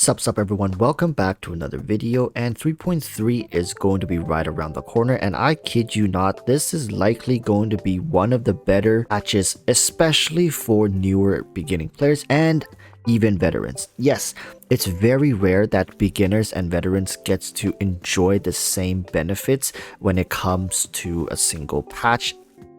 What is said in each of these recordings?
Sup everyone, welcome back to another video, and 3.3 is going to be right around the corner, and I kid you not, this is likely going to be one of the better patches, especially for newer beginning players and even veterans. Yes, it's very rare that beginners and veterans gets to enjoy the same benefits when it comes to a single patch,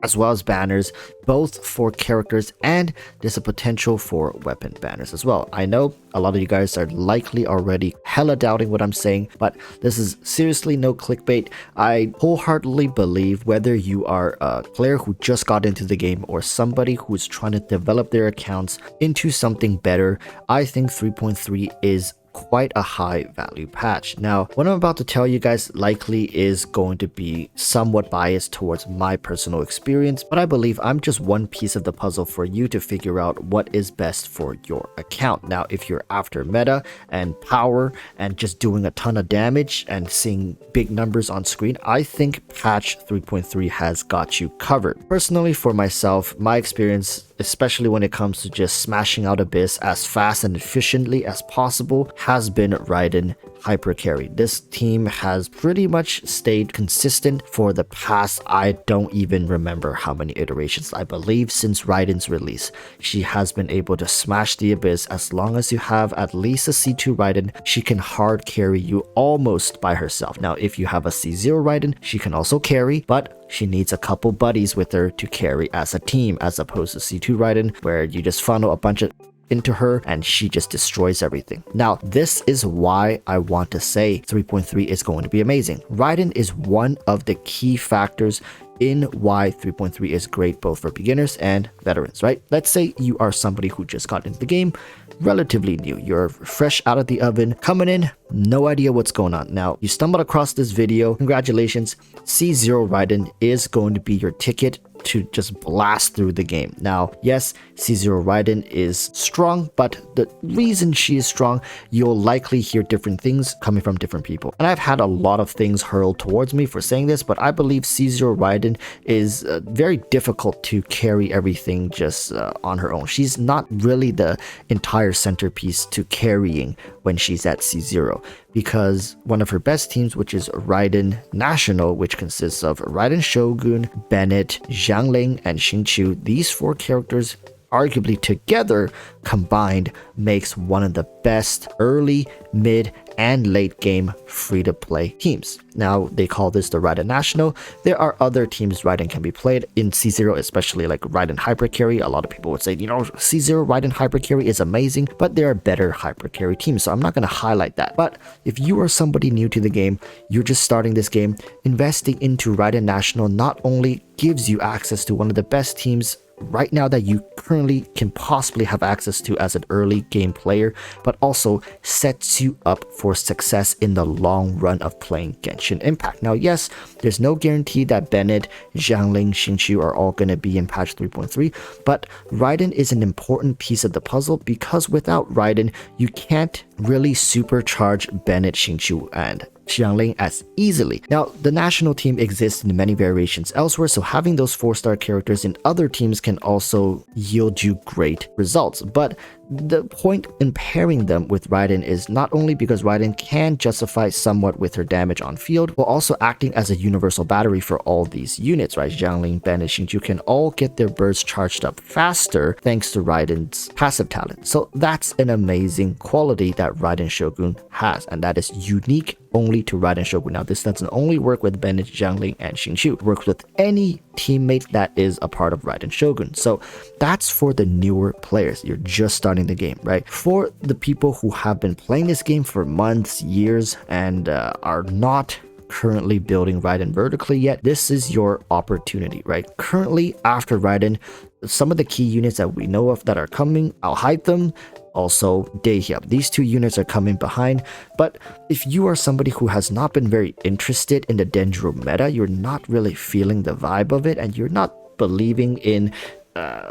as well as banners, both for characters, and there's a potential for weapon banners as well. I know a lot of you guys are likely already hella doubting what I'm saying, but this is seriously no clickbait. I wholeheartedly believe whether you are a player who just got into the game or somebody who's trying to develop their accounts into something better, I think 3.3 is quite a high value patch. Now, what I'm about to tell you guys likely is going to be somewhat biased towards my personal experience, but I believe I'm just one piece of the puzzle for you to figure out what is best for your account. Now, if you're after meta and power and just doing a ton of damage and seeing big numbers on screen, I think patch 3.3 has got you covered. Personally, for myself, my experience, especially when it comes to just smashing out Abyss as fast and efficiently as possible, has been Raiden Hyper Carry. This team has pretty much stayed consistent for the past, I don't even remember how many iterations. I believe since Raiden's release, she has been able to smash the Abyss. As long as you have at least a C2 Raiden, she can hard carry you almost by herself. Now, if you have a C0 Raiden, she can also carry, but she needs a couple buddies with her to carry as a team, as opposed to C2 Raiden, where you just funnel a bunch of into her and she just destroys everything. Now, this is why I want to say 3.3 is going to be amazing. Raiden is one of the key factors in why 3.3 is great both for beginners and veterans, right? Let's say you are somebody who just got into the game, relatively new. You're fresh out of the oven, coming in, no idea what's going on. Now, you stumbled across this video, congratulations. C0 Raiden is going to be your ticket to just blast through the game. Now, yes, C0 Raiden is strong, but the reason she is strong, you'll likely hear different things coming from different people. And I've had a lot of things hurled towards me for saying this, but I believe C0 Raiden is very difficult to carry everything just on her own. She's not really the entire centerpiece to carrying when she's at C0, because one of her best teams, which is Raiden National, which consists of Raiden Shogun, Bennett, Xiangling, and Xingqiu, these four characters arguably together combined makes one of the best early, mid, and late game free-to-play teams. Now, they call this the Raiden National. There are other teams Raiden can be played in C0, especially like Raiden Hyper Carry. A lot of people would say, you know, C0 Raiden Hyper Carry is amazing, but there are better Hyper Carry teams, so I'm not going to highlight that. But if you are somebody new to the game, you're just starting this game, investing into Raiden National not only gives you access to one of the best teams right now that you currently can possibly have access to as an early game player, but also sets you up for success in the long run of playing Genshin Impact. Now, yes, there's no guarantee that Bennett, Xiangling, Xingqiu are all going to be in patch 3.3, but Raiden is an important piece of the puzzle, because without Raiden, you can't really supercharge Bennett, Xingqiu, and Xiangling as easily. Now, the national team exists in many variations elsewhere, so having those 4-star characters in other teams can also yield you great results. But the point in pairing them with Raiden is not only because Raiden can justify somewhat with her damage on field, while also acting as a universal battery for all these units, right? Xiangling, Bennett, Xingqiu can all get their bursts charged up faster thanks to Raiden's passive talent. So that's an amazing quality that Raiden Shogun has, and that is unique only to Raiden Shogun. Now, this doesn't only work with Bennett, Xiangling, and Xingqiu. It works with any teammate that is a part of Raiden Shogun. So that's for the newer players. You're just starting the game, right? For the people who have been playing this game for months, years, and are not currently building Raiden vertically yet, this is your opportunity, right? Currently, after Raiden, some of the key units that we know of that are coming, I'll hide them. Also, Daehyun. These two units are coming behind, but if you are somebody who has not been very interested in the Dendro meta, you're not really feeling the vibe of it, and you're not believing in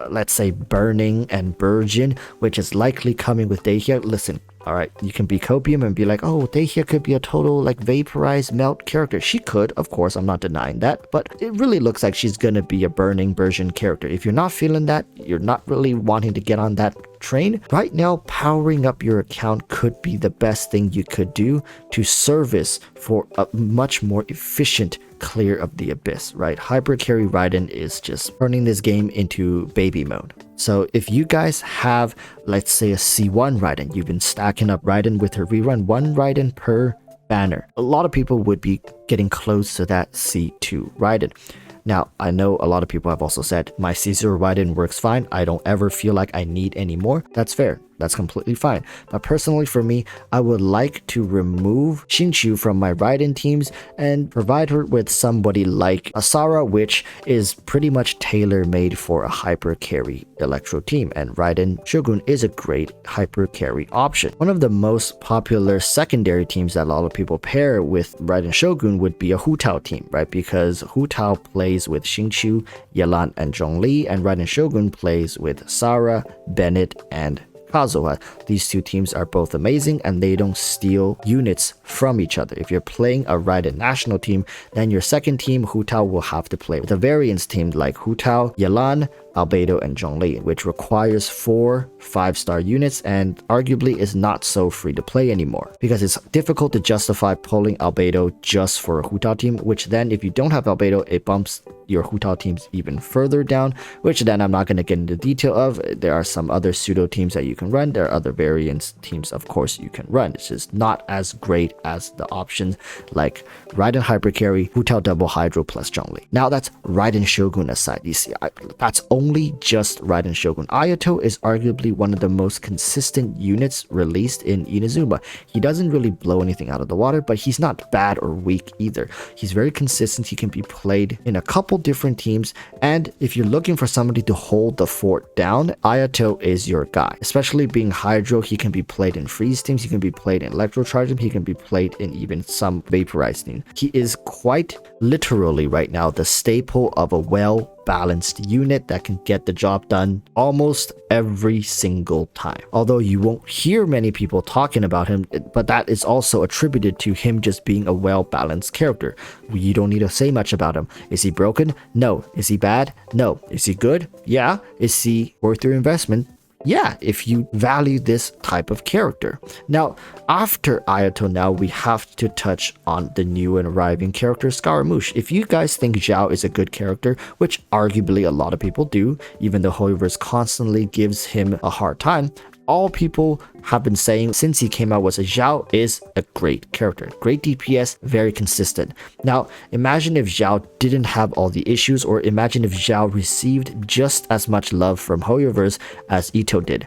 let's say Burning and Burgeon, which is likely coming with Dehya. Listen, alright, you can be Copium and be like, oh, Dehya could be a total like vaporized melt character. She could, of course, I'm not denying that, but it really looks like she's gonna be a Burning Burgeon character. If you're not feeling that, you're not really wanting to get on that train, right now powering up your account could be the best thing you could do to service for a much more efficient clear of the abyss, right? Hypercarry Raiden is just turning this game into baby mode. So if you guys have, let's say, a C1 Raiden, you've been stacking up Raiden with her rerun, 1 Raiden per banner, a lot of people would be getting close to that C2 Raiden. Now, I know a lot of people have also said, my C0 Raiden works fine, I don't ever feel like I need any more. That's fair. That's completely fine. But personally for me, I would like to remove Xingqiu from my Raiden teams and provide her with somebody like Asara, which is pretty much tailor-made for a hyper carry Electro team, and Raiden Shogun is a great hyper carry option. One of the most popular secondary teams that a lot of people pair with Raiden Shogun would be a Hu Tao team, right? Because Hu Tao plays with Xingqiu, Yelan, and Zhongli, and Raiden Shogun plays with Sara, Bennett, and Kazuha. These two teams are both amazing and they don't steal units from each other. If you're playing a Raiden national team, then your second team, Hu Tao, will have to play with a variance team like Hu Tao, Yelan, Albedo, and Zhongli, which requires 4 5-star units and arguably is not so free to play anymore because it's difficult to justify pulling Albedo just for a Hu Tao team, which then if you don't have Albedo, it bumps your Hu Tao teams even further down, which then I'm not going to get into detail of. There are some other pseudo teams that you can run. There are other variants teams, of course, you can run. It's just not as great as the options like Raiden Hyper Carry, Hu Tao Double Hydro plus Zhongli. Now that's Raiden Shogun aside. You see, that's only just Raiden Shogun. Ayato is arguably one of the most consistent units released in Inazuma. He doesn't really blow anything out of the water, but he's not bad or weak either. He's very consistent. He can be played in a couple different teams, and if you're looking for somebody to hold the fort down, Ayato is your guy. Especially being Hydro, he can be played in freeze teams, he can be played in electro charge teams, he can be played in even some vaporized teams. He is quite literally right now the staple of a well-balanced unit that can get the job done almost every single time. Although you won't hear many people talking about him, but that is also attributed to him just being a well-balanced character. You don't need to say much about him. Is he broken? No. Is he bad? No. Is he good? Yeah. Is he worth your investment? Yeah, if you value this type of character. Now, after Ayato, now we have to touch on the new and arriving character, Scaramouche. If you guys think Zhao is a good character, which arguably a lot of people do, even though Hoyoverse constantly gives him a hard time, all people have been saying since he came out was Zhao is a great character. Great DPS, very consistent. Now, imagine if Zhao didn't have all the issues, or imagine if Zhao received just as much love from Hoyoverse as Ito did.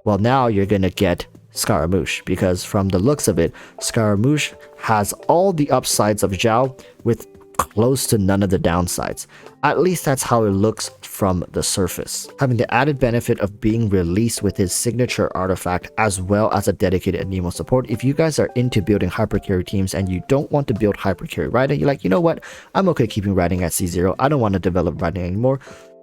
Well, now you're gonna get Scaramouche, because from the looks of it, Scaramouche has all the upsides of Zhao with close to none of the downsides. At least that's how it looks from the surface. Having the added benefit of being released with his signature artifact as well as a dedicated Anemo support. If you guys are into building hypercarry teams and you don't want to build hypercarry Raiden, you're like, you know what, I'm okay keeping Raiden at C0, I don't want to develop Raiden anymore.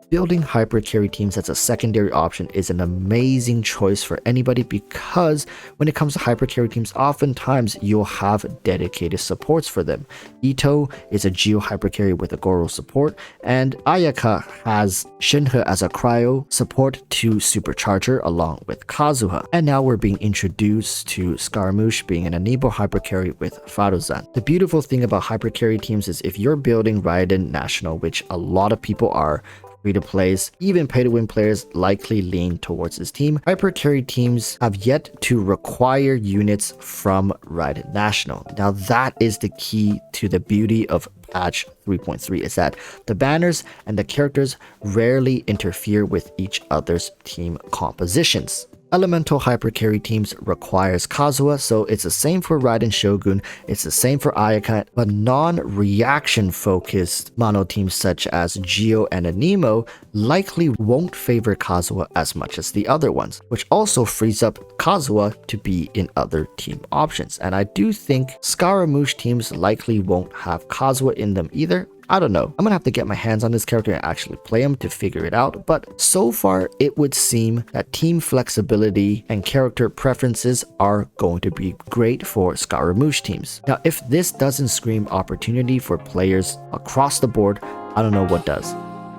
Building hypercarry teams as a secondary option is an amazing choice for anybody, because when it comes to hypercarry teams, oftentimes you'll have dedicated supports for them. Ito is a Geo hypercarry with a Goro support, and Ayaka has Shinhe as a cryo support to supercharger along with Kazuha. And now we're being introduced to Scaramouche being an Anemo hypercarry with Faruzan. The beautiful thing about hypercarry teams is if you're building Raiden National, which a lot of people are, free-to-plays, even pay-to-win players likely lean towards this team. Hypercarry teams have yet to require units from Raiden National. Now that is the key to the beauty of patch 3.3, is that the banners and the characters rarely interfere with each other's team compositions. Elemental hypercarry teams requires Kazuha, so it's the same for Raiden Shogun, it's the same for Ayaka, but non-reaction focused mono teams such as Geo and Anemo likely won't favor Kazuha as much as the other ones, which also frees up Kazuha to be in other team options. And I do think Scaramouche teams likely won't have Kazuha in them either. I don't know. I'm gonna have to get my hands on this character and actually play him to figure it out, but so far it would seem that team flexibility and character preferences are going to be great for Scaramouche teams. Now, if this doesn't scream opportunity for players across the board, I don't know what does.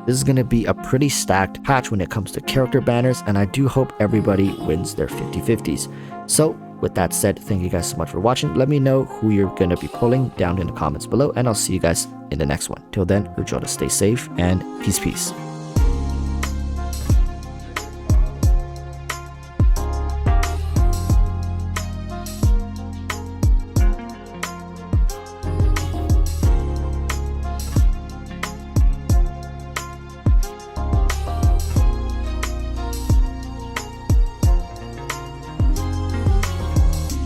This is going to be a pretty stacked patch when it comes to character banners, and I do hope everybody wins their 50-50s. So with that said, thank you guys so much for watching. Let me know who you're going to be pulling down in the comments below, and I'll see you guys in the next one. Till then, remember to stay safe and peace.